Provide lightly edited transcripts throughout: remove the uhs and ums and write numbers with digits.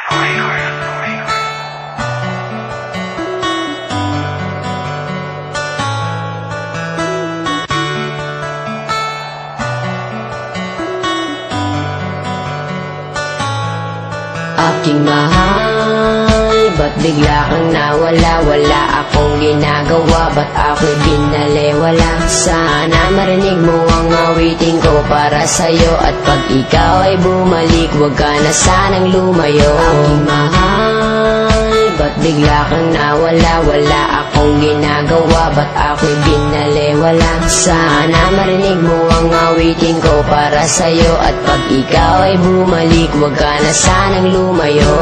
Aking mahal, ba't bigla kang nawala? Wala akong ginagawa, ba't ako'y binaliwala? Sana marinig mo ang awitin ko para sa'yo, at pag ikaw ay bumalik, huwag ka na sanang lumayo. Aking mahal, ba't bigla kang nawala? Wala akong ginagawa, ba't ako'y binaliwala? Sana marinig mo ang awitin ko para sa'yo, at pag ikaw ay bumalik, huwag ka na sanang lumayo.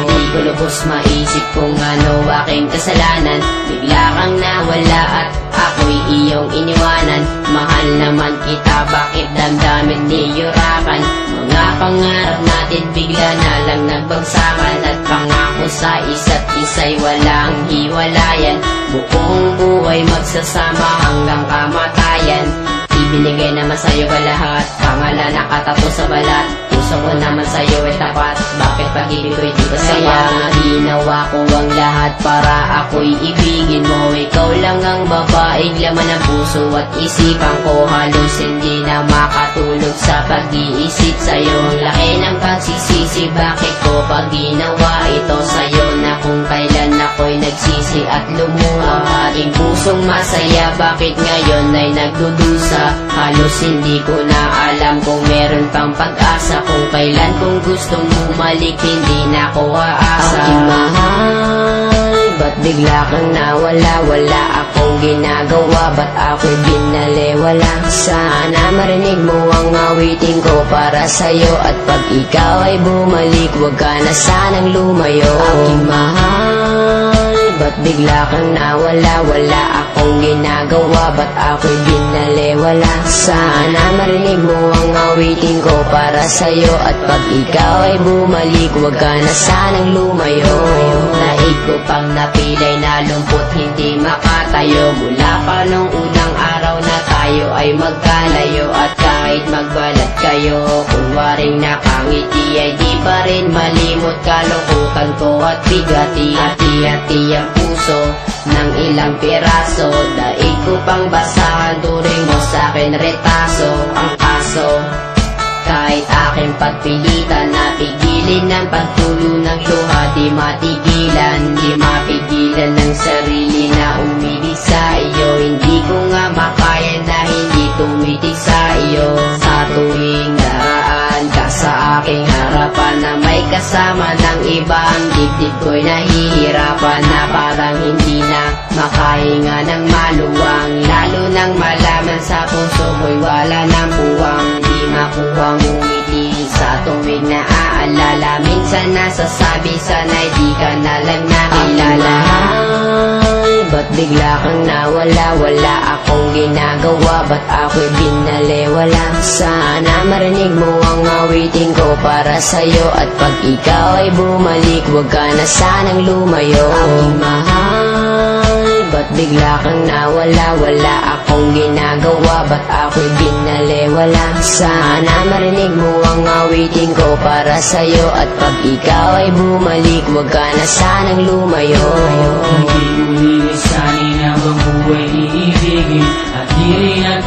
Di ko lubos maisip kung ano aking kasalanan, bigla kang nawala at ako'y iyong iniwanan. Mahal naman kita, bakit damdamin niyurakan? Mga pangarap natin bigla na lang nagbagsakan, at pangako sa isa't isa'y walang hiwalayan. Buong buhay magsasama hanggang kamatayan. Ibinigay naman sa'yo ka lahat, pangalan nakatato sa balat. Puso ko naman sa'yo ay tapat, bakit pag-ibig ko'y di ka sapat? Ginawa ko ang lahat para ako'y ibigin mo. Ikaw lang ang babaeng laman ng puso at isipan ko. Halos hindi na makatulog sa pag-iisip sa'yo. Ang laki ng pagsisisi, bakit ko pag ginawa ito sa'yo? Na kung kailan ako'y nagsisi at lumuha. Aking pusong masaya, bakit ngayon ay nagdudusa? Halos hindi ko na alam kung meron pang pag-asa. Kung kailan kung gustong bumalik, hindi na ako aasa. Aking mahal, ba't bigla kang nawala? Wala akong ginagawa, ba't ako'y binaliwala? Sana marinig mo ang awitin ko para sa'yo, at pag ikaw ay bumalik, huwag ka na sanang lumayo. Aking mahal, ba't bigla kang nawala? Wala akong ginagawa, ba't ako'y binaliwala? Sana marinig mo ang awitin ko para sa'yo, at pag ikaw ay bumalik, huwag ka na sanang lumayo. Naig ko pang napilay na lumpot, hindi makatayo. Mula pa nung unang araw na tayo ay magkalayo, at kahit magbalat kayo, kung waring nakangiti ay di pa rin malimot. Kalungkutan ko at bigati, hati-hati ang puso ng ilang piraso. Daig ko pang basahan, turing mo sa'kin retaso. Ang kaso, kahit aking pagpilitan, napigilin ng pagtulo ng luha. Di matigilan, di mapigilan ng sarili na umilig sa iyo. Hindi ko nga makaya na hindi tumitig sa iyo. Sa tuwing daraan ka sa aking harapan, na may kasama ng iba, ang dibdib ko'y nahihirapan. Na parang hindi na makahinga ng maluwang, lalo nang malaman sa puso ko'y wala ng puwang. Di makuhang umiti sa tuwing naaalala. Minsan nasasabi, sana'y di ka na lang nakilala. Ba't bigla kang nawala? Wala akong ginagawa, ba't ako'y binaliwala? Sana marinig mo ang awitin ko para sa'yo, at pag ikaw ay bumalik, huwag ka na sanang lumayo. Aking mahal, ba't bigla kang nawala? Wala akong ginagawa, ba't ako'y binaliwala? Sana marinig mo ang awitin ko para sa'yo, at pag ikaw ay bumalik, huwag ka na sanang lumayo. Hindi mo lisanin ang buhay iibigin, at di rin at